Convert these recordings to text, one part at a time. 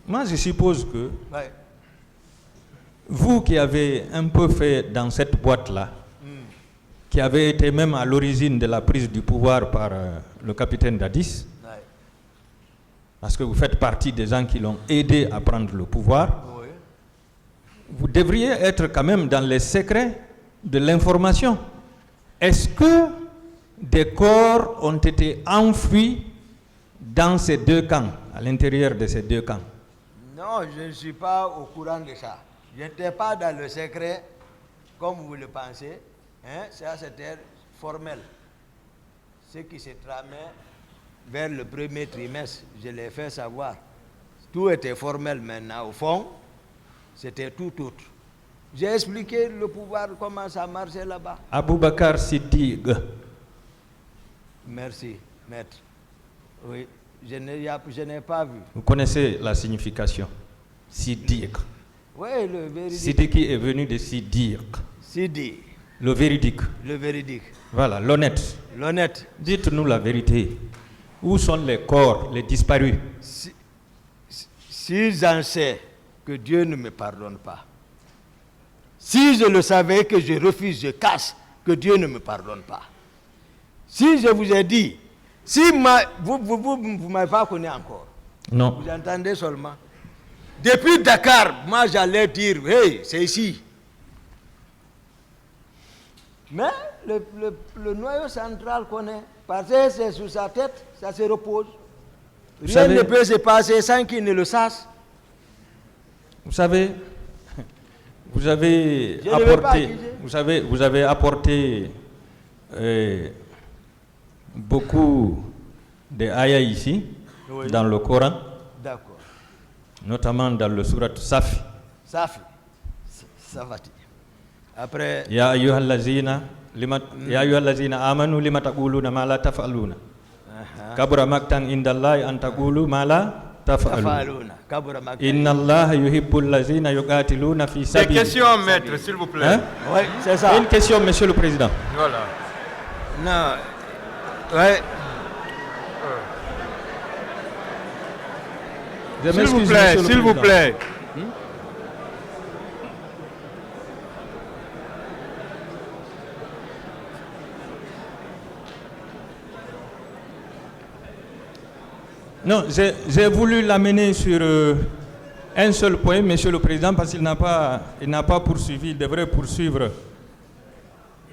Moi, je suppose que vous qui avez un peu fait dans cette boîte-là, qui avez été même à l'origine de la prise du pouvoir par le capitaine Dadis, parce que vous faites partie des gens qui l'ont aidé à prendre le pouvoir, vous devriez être quand même dans les secrets de l'information. Est-ce que des corps ont été enfouis dans ces deux camps, à l'intérieur de ces deux camps? Non, je ne suis pas au courant de ça. Je n'étais pas dans le secret, comme vous le pensez. Hein? Ça, c'était formel. Ce qui s'est tramé vers le premier trimestre, je l'ai fait savoir. Tout était formel maintenant. Au fond, c'était tout autre. J'ai expliqué le pouvoir, comment ça marchait là-bas. Aboubakar Siddiq. Merci, maître. Oui, je n'ai pas vu. Vous connaissez la signification? Siddiq. Oui, le véridique. Siddiqui est venu de Siddiq. Sidi. Le véridique. Le véridique. Voilà, l'honnête. L'honnête. Dites-nous la vérité. Où sont les corps, les disparus? Si j'en sais que Dieu ne me pardonne pas, si je le savais que je refuse, je casse, que Dieu ne me pardonne pas. Si je vous ai dit, si vous ne m'avez pas connu encore, non. Vous entendez seulement. Depuis Dakar, moi j'allais dire, hey, c'est ici. Mais le noyau central connaît, parce que c'est sous sa tête, ça se repose. Rien ne peut se passer sans qu'il ne le sache. Vous savez, vous avez apporté beaucoup de ayats ici, dans le Coran, notamment dans le surat Safi. Safati. Après, Ya ayyuhallazina amanu lima taquluna ma la taf'aluna. Kabura maktan indallahi an taqulu ma la taf'aluna. Inna Allaha yuhibbul lazina yuqatiluna fi sabili. Des questions, maître, s'il vous plaît. Oui, c'est ça. Une question, monsieur le président. Voilà. Non. Ouais. S'il vous plaît, s'il vous plaît. Non, j'ai voulu l'amener sur un seul point, monsieur le président, parce qu'il n'a pas poursuivi, il devrait poursuivre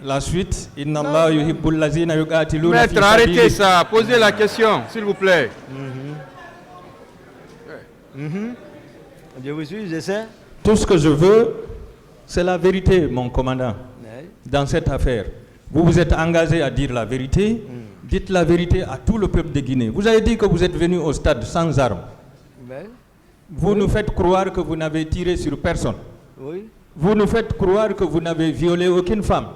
la suite. Maître, arrêtez ça, posez la question, s'il vous plaît. Je vous suis, je sais. Tout ce que je veux, c'est la vérité, mon commandant, dans cette affaire. Vous vous êtes engagé à dire la vérité. Dites la vérité à tout le peuple de Guinée. Vous avez dit que vous êtes venu au stade sans armes. Vous nous faites croire que vous n'avez tiré sur personne. Vous nous faites croire que vous n'avez violé aucune femme.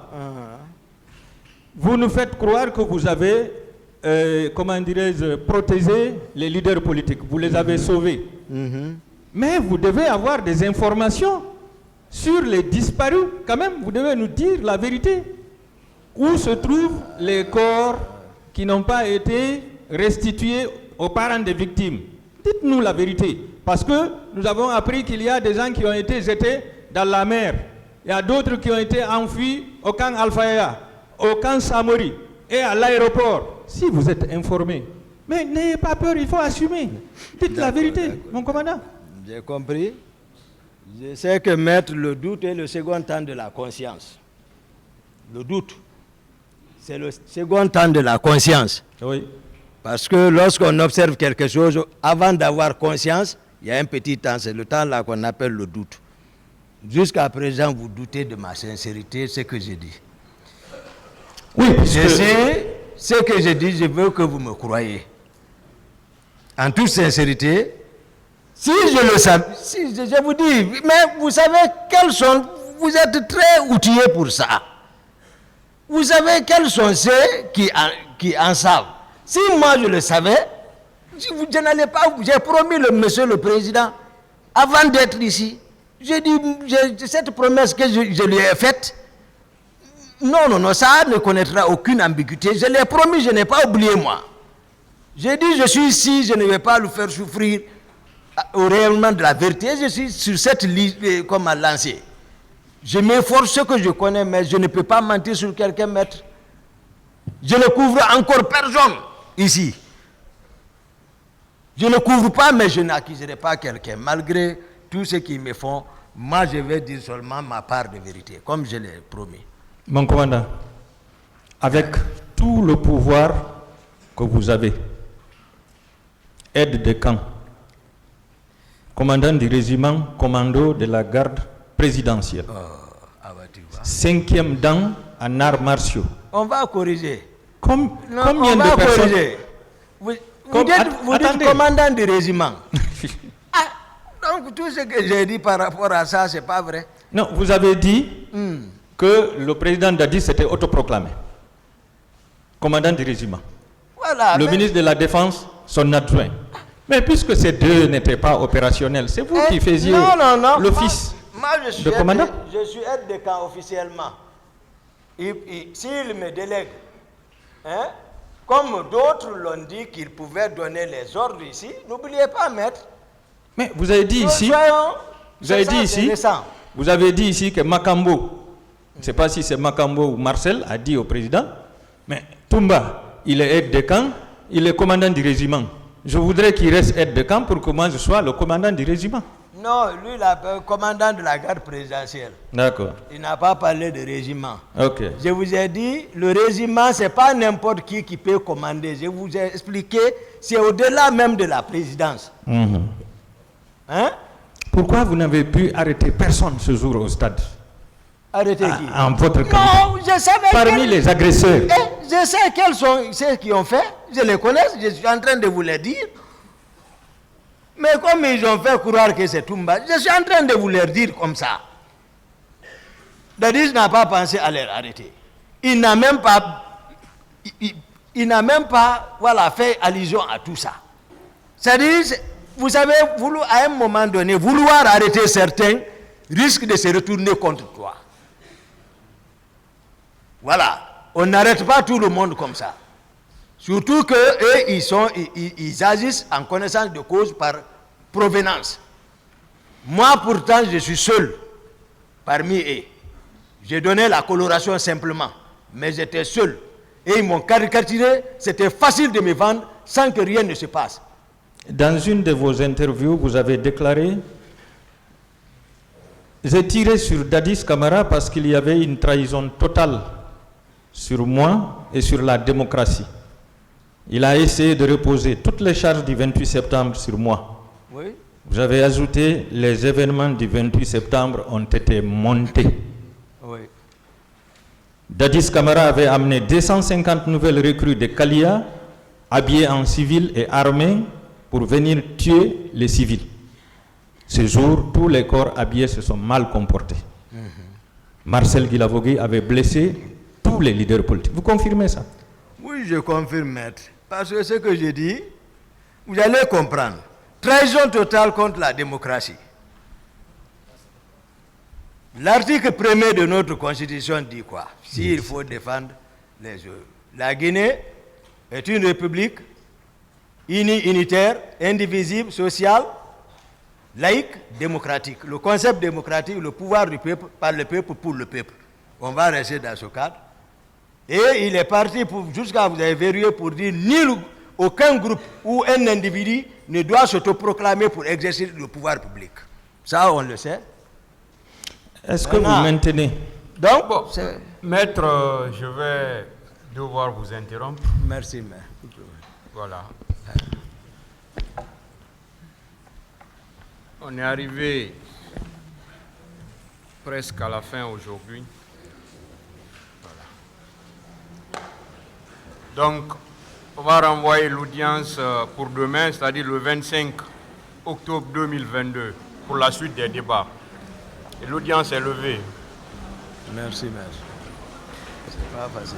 Vous nous faites croire que vous avez, protégé les leaders politiques. Vous les avez sauvés. Mais vous devez avoir des informations sur les disparus. Quand même, vous devez nous dire la vérité. Où se trouvent les corps qui n'ont pas été restitués aux parents des victimes? Dites-nous la vérité. Parce que nous avons appris qu'il y a des gens qui ont été jetés dans la mer. Il y a d'autres qui ont été enfuis au camp Alfaya, au camp Samori et à l'aéroport. Si vous êtes informés, mais n'ayez pas peur, il faut assumer. Dites la vérité, mon commandant. J'ai compris. Je sais que mettre le doute est le second temps de la conscience. Le doute, c'est le second temps de la conscience. Oui. Parce que lorsqu'on observe quelque chose, avant d'avoir conscience, il y a un petit temps, c'est le temps là qu'on appelle le doute. Jusqu'à présent, vous doutez de ma sincérité, ce que j'ai dit. Oui, je sais ce que j'ai dit, je veux que vous me croyez. En toute sincérité, si je le savais, si je vous dis, mais vous savez quels sont, vous êtes très outillés pour ça. Vous savez quels sont ceux qui en savent. Si moi je le savais, je n'allais pas, j'ai promis le monsieur le président, avant d'être ici, j'ai dit, cette promesse que je lui ai faite, non, ça ne connaîtra aucune ambiguïté. Je l'ai promis, je n'ai pas oublié moi. J'ai dit, je suis ici, je ne vais pas le faire souffrir. au rayonnement de la vérité. Je suis sur cette ligne comme à lancer. Je m'efforce ce que je connais, mais je ne peux pas mentir sur quelqu'un, maître. Je ne couvre encore personne ici. Je ne couvre pas, mais je n'accuserai pas quelqu'un. Malgré tout ce qu'ils me font, moi je vais dire seulement ma part de vérité, comme je l'ai promis. Mon commandant, avec tout le pouvoir que vous avez, aide de camp, commandant du régiment commando de la garde présidentielle, 5e dan en arts martiaux. On va corriger. Combien de personnes corriger. Vous dites commandant du régiment. Donc tout ce que j'ai dit par rapport à ça, c'est pas vrai. Non, vous avez dit que le président Dadi s'était autoproclamé commandant du régiment. Voilà, le ministre de la Défense, son adjoint. Mais puisque ces deux n'étaient pas opérationnels, c'est vous qui faisiez l'office de commandant. Je suis aide de camp officiellement. S'il me délègue, comme d'autres l'ont dit qu'ils pouvaient donner les ordres ici, n'oubliez pas, maître. Mais vous avez dit vous avez dit ici que Makambo, je ne sais pas si c'est Makambo ou Marcel, a dit au président, mais Toumba, il est aide de camp, il est commandant du régiment. Je voudrais qu'il reste aide de camp pour que moi je sois le commandant du régiment. Non, lui, le commandant de la garde présidentielle. D'accord. Il n'a pas parlé de régiment. Ok. Je vous ai dit, le régiment, ce n'est pas n'importe qui peut commander. Je vous ai expliqué, c'est au-delà même de la présidence. Pourquoi vous n'avez pu arrêter personne ce jour au stade? Arrêter qui? En votre qualité. Non, je savais. Parmi les agresseurs. Je sais quels sont ceux qui ont fait. Je les connais, je suis en train de vous les dire. Mais comme ils ont fait croire que c'est Toumba, je suis en train de vous les dire comme ça. Dadis n'a pas pensé à les arrêter. Il n'a même pas fait allusion à tout ça. C'est-à-dire, vous savez, à un moment donné, vouloir arrêter certains risque de se retourner contre toi. Voilà. On n'arrête pas tout le monde comme ça. Surtout qu'eux, ils agissent en connaissance de cause par provenance. Moi, pourtant, je suis seul parmi eux. J'ai donné la coloration simplement, mais j'étais seul. Et ils m'ont caricaturé, c'était facile de me vendre sans que rien ne se passe. Dans une de vos interviews, vous avez déclaré: j'ai tiré sur Dadis Camara parce qu'il y avait une trahison totale sur moi et sur la démocratie. Il a essayé de reposer toutes les charges du 28 septembre sur moi. Oui. Vous avez ajouté: les événements du 28 septembre ont été montés. Oui. Dadis Camara avait amené 250 nouvelles recrues de Kalia, habillées en civil et armées, pour venir tuer les civils. Ce jour, tous les corps habillés se sont mal comportés. Marcel Guilavogui avait blessé tous les leaders politiques. Vous confirmez ça? Oui, je confirme, maître. Parce que ce que je dis, vous allez comprendre. Trahison totale contre la démocratie. L'article 1er de notre Constitution dit quoi? S'il faut défendre les œuvres. La Guinée est une république unie, unitaire, indivisible, sociale, laïque, démocratique. Le concept démocratique, le pouvoir du peuple, par le peuple, pour le peuple. On va rester dans ce cadre. Et il est parti jusqu'à vous avez verrouillé pour dire aucun groupe ou un individu ne doit s'autoproclamer pour exercer le pouvoir public. Ça, on le sait. Est-ce que vous maintenez? Donc, bon, maître, je vais devoir vous interrompre. Merci, maître. Voilà. On est arrivé presque à la fin aujourd'hui. Voilà. Donc, on va renvoyer l'audience pour demain, c'est-à-dire le 25 octobre 2022, pour la suite des débats. Et l'audience est levée. Merci, maître. C'est pas facile.